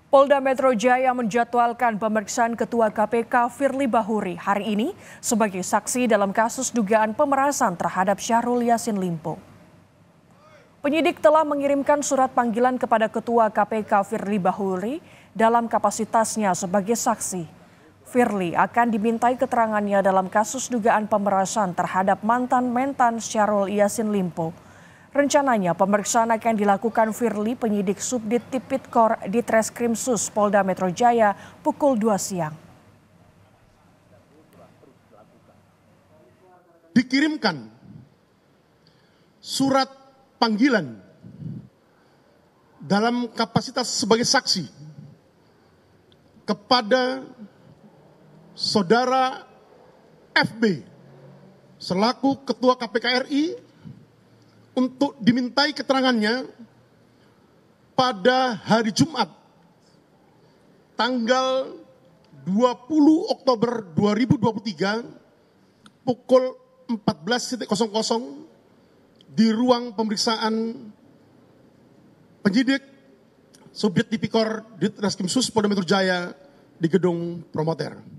Polda Metro Jaya menjadwalkan pemeriksaan Ketua KPK Firly Bahuri hari ini sebagai saksi dalam kasus dugaan pemerasan terhadap Syahrul Yassin Limpo. Penyidik telah mengirimkan surat panggilan kepada Ketua KPK Firly Bahuri dalam kapasitasnya sebagai saksi. Firly akan dimintai keterangannya dalam kasus dugaan pemerasan terhadap mantan mentan Syahrul Yassin Limpo. Rencananya pemeriksaan akan dilakukan Firly penyidik Subdit Tipikor Ditreskrimsus Polda Metro Jaya pukul 2 siang. Dikirimkan surat panggilan dalam kapasitas sebagai saksi kepada Saudara FB selaku Ketua KPK RI untuk dimintai keterangannya pada hari Jumat tanggal 20 Oktober 2023 pukul 14.00 di ruang pemeriksaan penyidik Subdit Tipikor Ditreskrimsus Polda Metro Jaya di Gedung Promoter.